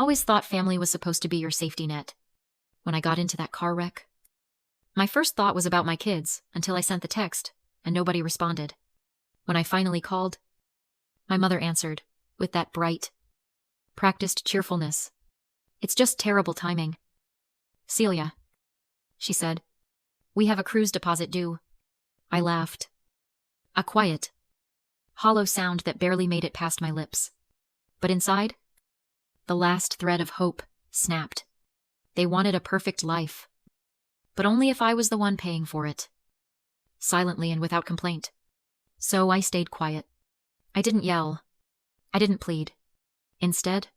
always thought family was supposed to be your safety net. When I got into that car wreck, my first thought was about my kids until I sent the text, and nobody responded. When I finally called, my mother answered with that bright, practiced cheerfulness. "It's just terrible timing. Celia," she said, "we have a cruise deposit due." I laughed. A quiet, hollow sound that barely made it past my lips. But inside, the last thread of hope snapped. They wanted a perfect life, but only if I was the one paying for it. Silently and without complaint. So I stayed quiet. I didn't yell. I didn't plead. Instead,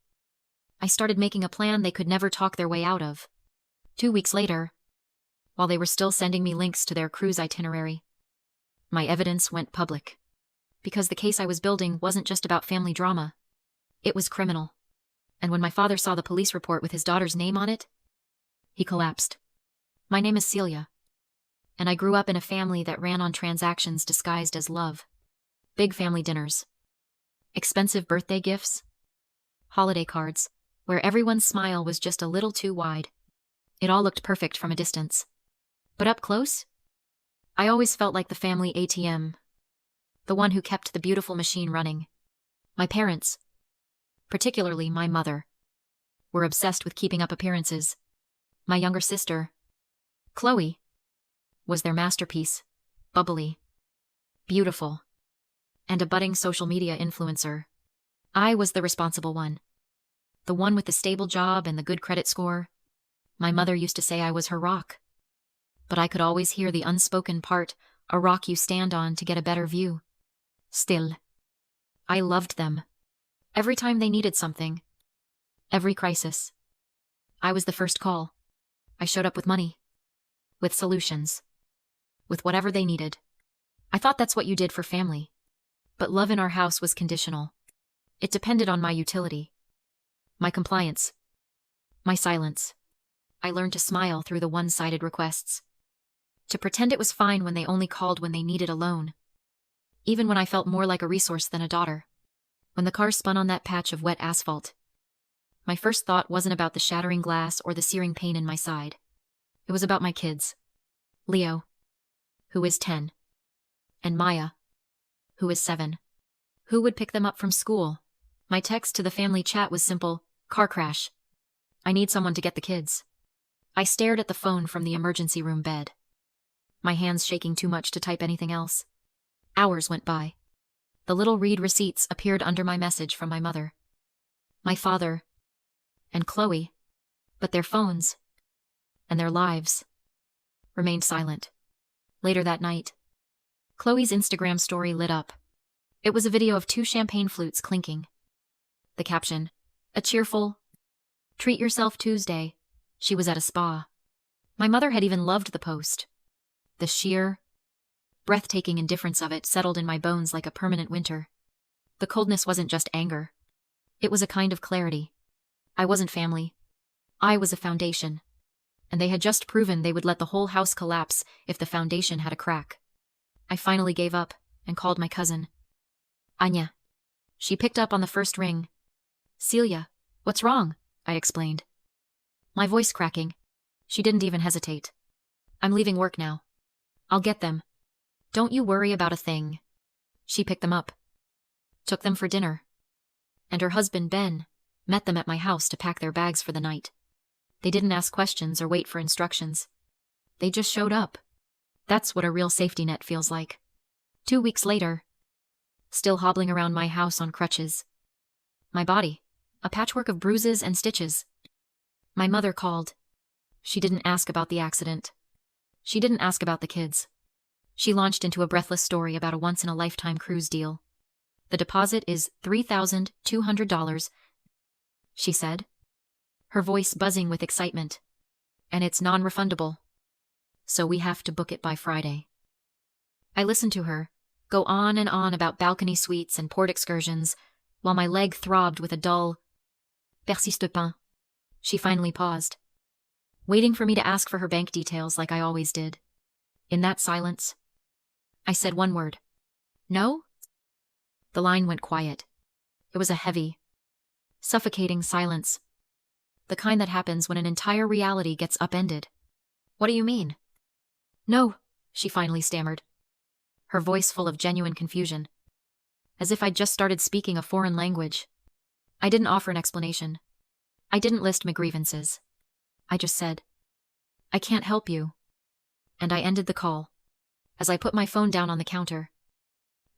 I started making a plan they could never talk their way out of. 2 weeks later, while they were still sending me links to their cruise itinerary, my evidence went public. Because the case I was building wasn't just about family drama. It was criminal. And when my father saw the police report with his daughter's name on it, he collapsed. My name is Celia, and I grew up in a family that ran on transactions disguised as love. Big family dinners, expensive birthday gifts, holiday cards, where everyone's smile was just a little too wide. It all looked perfect from a distance. But up close, I always felt like the family ATM, the one who kept the beautiful machine running. My parents, particularly my mother, were obsessed with keeping up appearances. My younger sister, Chloe, was their masterpiece, bubbly, beautiful, and a budding social media influencer. I was the responsible one, the one with the stable job and the good credit score. My mother used to say I was her rock, but I could always hear the unspoken part, a rock you stand on to get a better view. Still, I loved them. Every time they needed something, every crisis, I was the first call. I showed up with money, with solutions, with whatever they needed. I thought that's what you did for family. But love in our house was conditional. It depended on my utility, my compliance, my silence. I learned to smile through the one-sided requests, to pretend it was fine when they only called when they needed a loan, even when I felt more like a resource than a daughter. When the car spun on that patch of wet asphalt, my first thought wasn't about the shattering glass or the searing pain in my side. It was about my kids. Leo, who is 10, and Maya, who is 7. Who would pick them up from school? My text to the family chat was simple: car crash. I need someone to get the kids. I stared at the phone from the emergency room bed, my hands shaking too much to type anything else. Hours went by. The little read receipts appeared under my message from my mother, my father, and Chloe, but their phones and their lives remained silent. Later that night, Chloe's Instagram story lit up. It was a video of 2 champagne flutes clinking. The caption, a cheerful, "Treat yourself Tuesday." She was at a spa. My mother had even loved the post. The sheer, breathtaking indifference of it settled in my bones like a permanent winter. The coldness wasn't just anger. It was a kind of clarity. I wasn't family. I was a foundation. And they had just proven they would let the whole house collapse if the foundation had a crack. I finally gave up and called my cousin, Anya. She picked up on the first ring. "Celia, what's wrong?" I explained, my voice cracking. She didn't even hesitate. "I'm leaving work now. I'll get them. Don't you worry about a thing." She picked them up, took them for dinner, and her husband, Ben, met them at my house to pack their bags for the night. They didn't ask questions or wait for instructions. They just showed up. That's what a real safety net feels like. 2 weeks later, still hobbling around my house on crutches. My body, a patchwork of bruises and stitches. My mother called. She didn't ask about the accident. She didn't ask about the kids. She launched into a breathless story about a once-in-a-lifetime cruise deal. "The deposit is $3,200, she said, her voice buzzing with excitement. "And it's non-refundable. So we have to book it by Friday." I listened to her go on and on about balcony suites and port excursions, while my leg throbbed with a dull persiste pas. She finally paused, waiting for me to ask for her bank details like I always did. In that silence, I said one word. "No?" The line went quiet. It was a heavy, suffocating silence, The kind that happens when an entire reality gets upended. What do you mean? No, she finally stammered, her voice full of genuine confusion, as if I'd just started speaking a foreign language. I didn't offer an explanation. I didn't list my grievances. I just said, I can't help you. And I ended the call. As I put my phone down on the counter,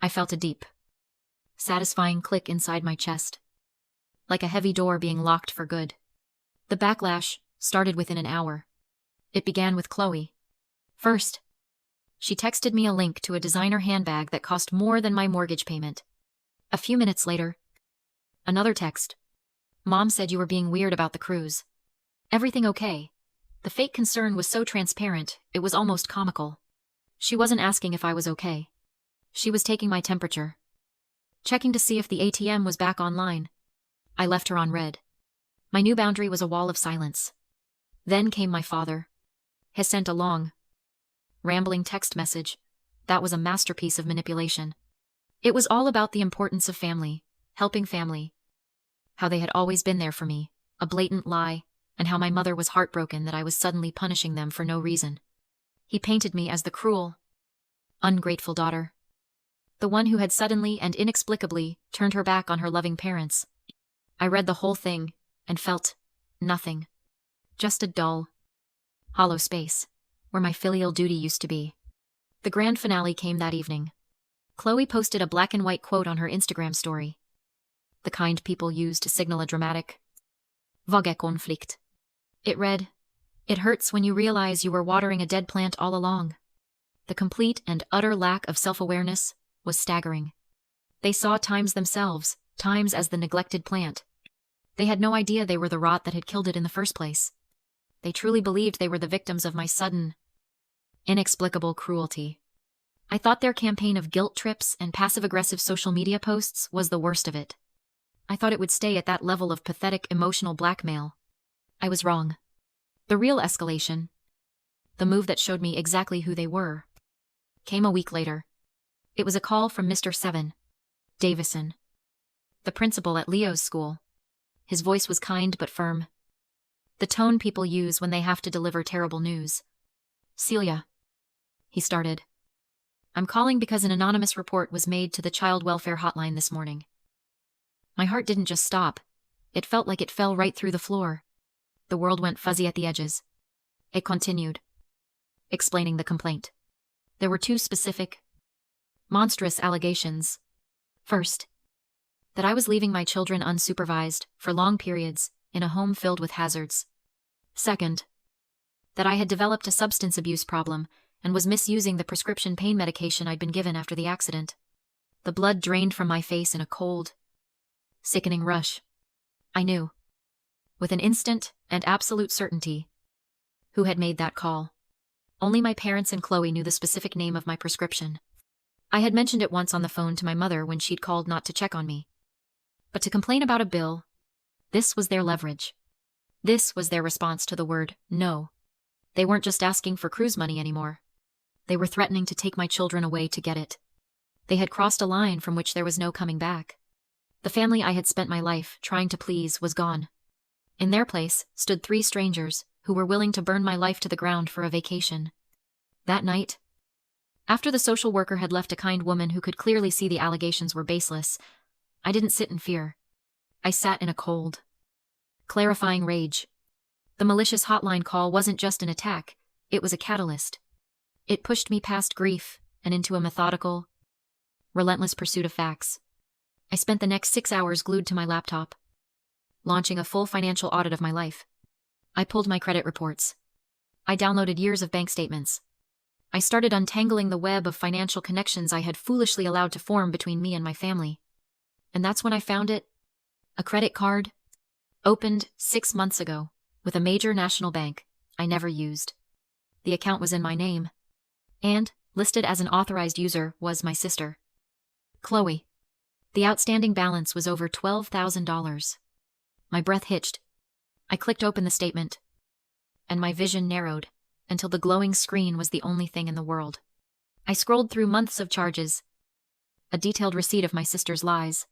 I felt a deep, satisfying click inside my chest, like a heavy door being locked for good. The backlash started within an hour. It began with Chloe. First, she texted me a link to a designer handbag that cost more than my mortgage payment. A few minutes later, another text. Mom said you were being weird about the cruise. Everything okay? The fake concern was so transparent, it was almost comical. She wasn't asking if I was okay. She was taking my temperature, checking to see if the ATM was back online. I left her on red. My new boundary was a wall of silence. Then came my father. He sent a long, rambling text message. That was a masterpiece of manipulation. It was all about the importance of family, helping family, how they had always been there for me, a blatant lie, and how my mother was heartbroken that I was suddenly punishing them for no reason. He painted me as the cruel, ungrateful daughter, the one who had suddenly and inexplicably turned her back on her loving parents. I read the whole thing and felt nothing, just a dull, hollow space where my filial duty used to be. The grand finale came that evening. Chloe posted a black and white quote on her Instagram story, the kind people use to signal a dramatic konflikt. It read, "It hurts when you realize you were watering a dead plant all along." The complete and utter lack of self-awareness was staggering. They saw times themselves, times as the neglected plant. They had no idea they were the rot that had killed it in the first place. They truly believed they were the victims of my sudden, inexplicable cruelty. I thought their campaign of guilt trips and passive-aggressive social media posts was the worst of it. I thought it would stay at that level of pathetic emotional blackmail. I was wrong. The real escalation, the move that showed me exactly who they were, came a week later. It was a call from Mr. Seven Davison, the principal at Leo's school. His voice was kind but firm, the tone people use when they have to deliver terrible news. "Celia," he started, "I'm calling because an anonymous report was made to the child welfare hotline this morning." My heart didn't just stop. It felt like it fell right through the floor. The world went fuzzy at the edges. It continued, explaining the complaint. There were two specific, monstrous allegations. First, that I was leaving my children unsupervised for long periods in a home filled with hazards. Second, that I had developed a substance abuse problem and was misusing the prescription pain medication I'd been given after the accident. The blood drained from my face in a cold, sickening rush. I knew, with an instant and absolute certainty, who had made that call. Only my parents and Chloe knew the specific name of my prescription. I had mentioned it once on the phone to my mother when she'd called not to check on me. But to complain about a bill, this was their leverage. This was their response to the word no. They weren't just asking for cruise money anymore. They were threatening to take my children away to get it. They had crossed a line from which there was no coming back. The family I had spent my life trying to please was gone. In their place stood three strangers who were willing to burn my life to the ground for a vacation. That night, after the social worker had left a kind woman who could clearly see the allegations were baseless, I didn't sit in fear. I sat in a cold, clarifying rage. The malicious hotline call wasn't just an attack, it was a catalyst. It pushed me past grief and into a methodical, relentless pursuit of facts. I spent the next 6 hours glued to my laptop, launching a full financial audit of my life. I pulled my credit reports. I downloaded years of bank statements. I started untangling the web of financial connections I had foolishly allowed to form between me and my family. And that's when I found it. A credit card, opened 6 months ago, with a major national bank I never used. The account was in my name, and, listed as an authorized user, was my sister, Chloe. The outstanding balance was over $12,000. My breath hitched. I clicked open the statement, and my vision narrowed until the glowing screen was the only thing in the world. I scrolled through months of charges, a detailed receipt of my sister's lies.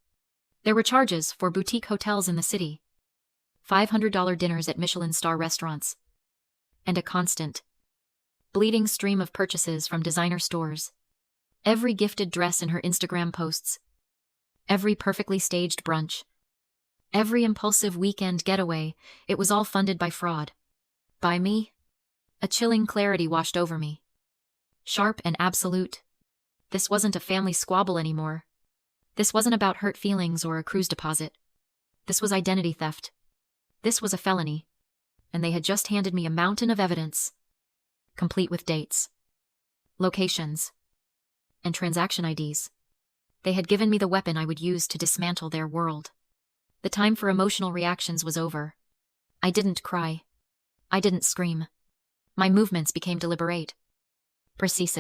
There were charges for boutique hotels in the city, $500 dinners at Michelin star restaurants, and a constant, bleeding stream of purchases from designer stores. Every gifted dress in her Instagram posts, every perfectly staged brunch, every impulsive weekend getaway, it was all funded by fraud. By me? A chilling clarity washed over me. Sharp and absolute. This wasn't a family squabble anymore. This wasn't about hurt feelings or a cruise deposit. This was identity theft. This was a felony. And they had just handed me a mountain of evidence, complete with dates, locations, and transaction IDs. They had given me the weapon I would use to dismantle their world. The time for emotional reactions was over. I didn't cry. I didn't scream. My movements became deliberate. Precise.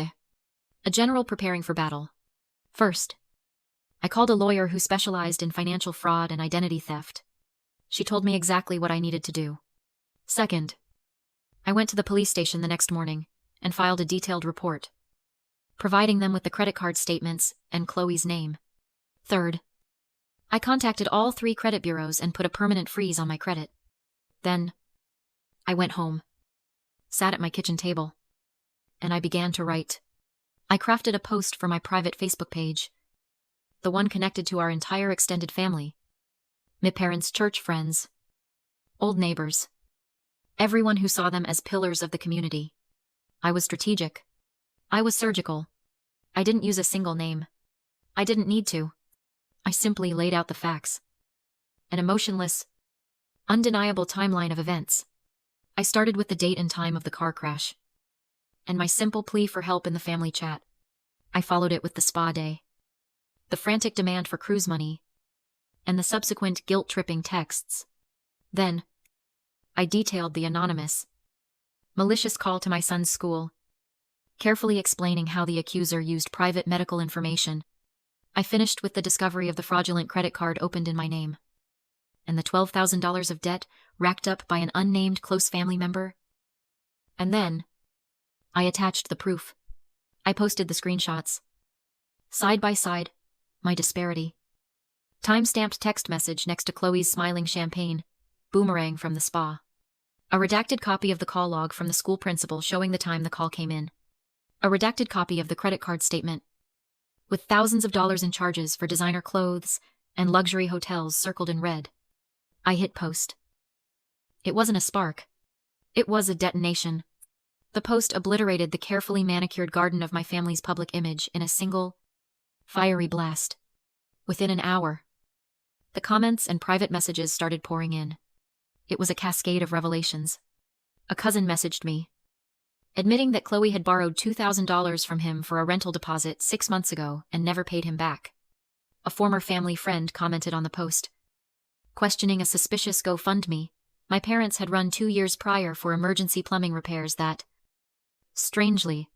A general preparing for battle. First, I called a lawyer who specialized in financial fraud and identity theft. She told me exactly what I needed to do. Second, I went to the police station the next morning and filed a detailed report, providing them with the credit card statements and Chloe's name. Third, I contacted all 3 credit bureaus and put a permanent freeze on my credit. Then, I went home, sat at my kitchen table, and I began to write. I crafted a post for my private Facebook page, the one connected to our entire extended family. My parents' church friends, old neighbors, everyone who saw them as pillars of the community. I was strategic. I was surgical. I didn't use a single name. I didn't need to. I simply laid out the facts. An emotionless, undeniable timeline of events. I started with the date and time of the car crash, and my simple plea for help in the family chat. I followed it with the spa day, the frantic demand for cruise money, and the subsequent guilt-tripping texts. Then, I detailed the anonymous, malicious call to my son's school, carefully explaining how the accuser used private medical information. I finished with the discovery of the fraudulent credit card opened in my name, and the $12,000 of debt racked up by an unnamed close family member. And then, I attached the proof. I posted the screenshots. Side by side, my disparity. Time-stamped text message next to Chloe's smiling champagne, boomerang from the spa. A redacted copy of the call log from the school principal showing the time the call came in. A redacted copy of the credit card statement, with thousands of dollars in charges for designer clothes and luxury hotels circled in red. I hit post. It wasn't a spark. It was a detonation. The post obliterated the carefully manicured garden of my family's public image in a single, fiery blast. Within an hour, the comments and private messages started pouring in. It was a cascade of revelations. A cousin messaged me, admitting that Chloe had borrowed $2,000 from him for a rental deposit 6 months ago and never paid him back. A former family friend commented on the post, questioning a suspicious GoFundMe my parents had run 2 years prior for emergency plumbing repairs that, strangely,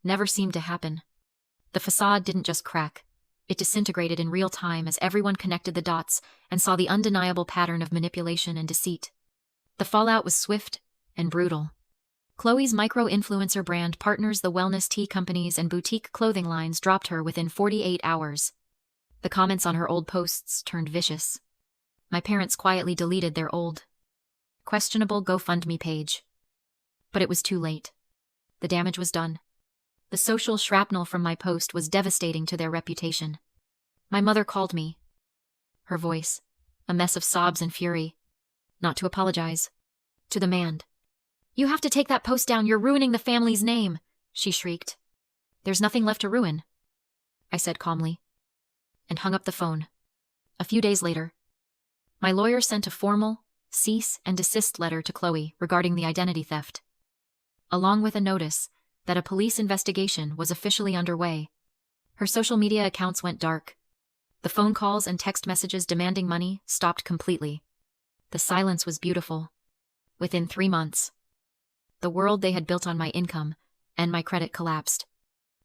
never seemed to happen. The facade didn't just crack. It disintegrated in real time as everyone connected the dots and saw the undeniable pattern of manipulation and deceit. The fallout was swift and brutal. Chloe's micro-influencer brand partners, the wellness tea companies and boutique clothing lines, dropped her within 48 hours. The comments on her old posts turned vicious. My parents quietly deleted their old, questionable GoFundMe page. But it was too late. The damage was done. The social shrapnel from my post was devastating to their reputation. My mother called me, her voice a mess of sobs and fury. Not to apologize, to demand. "You have to take that post down, you're ruining the family's name," she shrieked. "There's nothing left to ruin," I said calmly, and hung up the phone. A few days later, my lawyer sent a formal cease and desist letter to Chloe regarding the identity theft, along with a notice that a police investigation was officially underway. Her social media accounts went dark. The phone calls and text messages demanding money stopped completely. The silence was beautiful. Within 3 months, the world they had built on my income and my credit collapsed.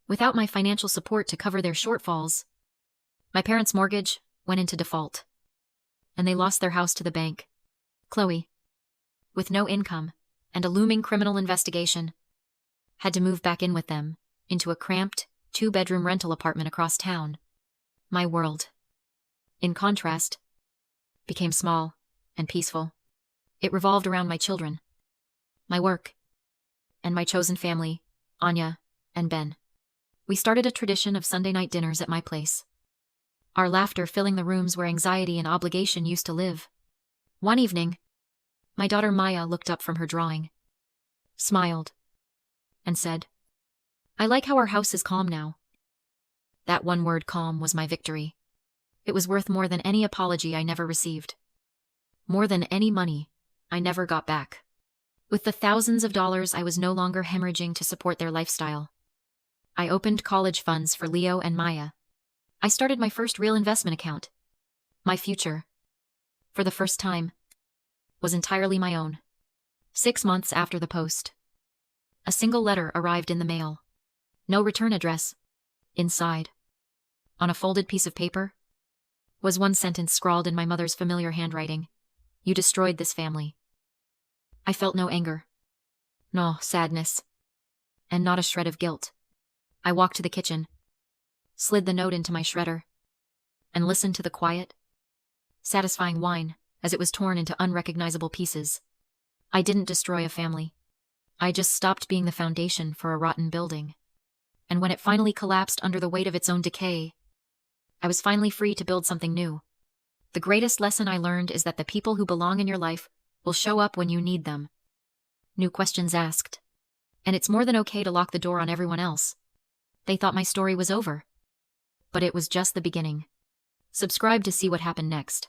Without my financial support to cover their shortfalls, my parents' mortgage went into default, and they lost their house to the bank. Chloe, with no income and a looming criminal investigation, had to move back in with them into a cramped 2-bedroom rental apartment across town. My world, in contrast, became small and peaceful. It revolved around my children, my work, and my chosen family, Anya and Ben. We started a tradition of Sunday night dinners at my place, our laughter filling the rooms where anxiety and obligation used to live. One evening, my daughter Maya looked up from her drawing, smiled, and said, "I like how our house is calm now." That one word, calm, was my victory. It was worth more than any apology I never received, more than any money I never got back. With the thousands of dollars I was no longer hemorrhaging to support their lifestyle, I opened college funds for Leo and Maya. I started my first real investment account. My future, for the first time, was entirely my own. 6 months after the post, a single letter arrived in the mail. No return address. Inside, on a folded piece of paper, was one sentence scrawled in my mother's familiar handwriting. "You destroyed this family." I felt no anger, no sadness, and not a shred of guilt. I walked to the kitchen, slid the note into my shredder, and listened to the quiet, satisfying whine as it was torn into unrecognizable pieces. I didn't destroy a family. I just stopped being the foundation for a rotten building. And when it finally collapsed under the weight of its own decay, I was finally free to build something new. The greatest lesson I learned is that the people who belong in your life will show up when you need them. New questions asked. And it's more than okay to lock the door on everyone else. They thought my story was over. But it was just the beginning. Subscribe to see what happened next.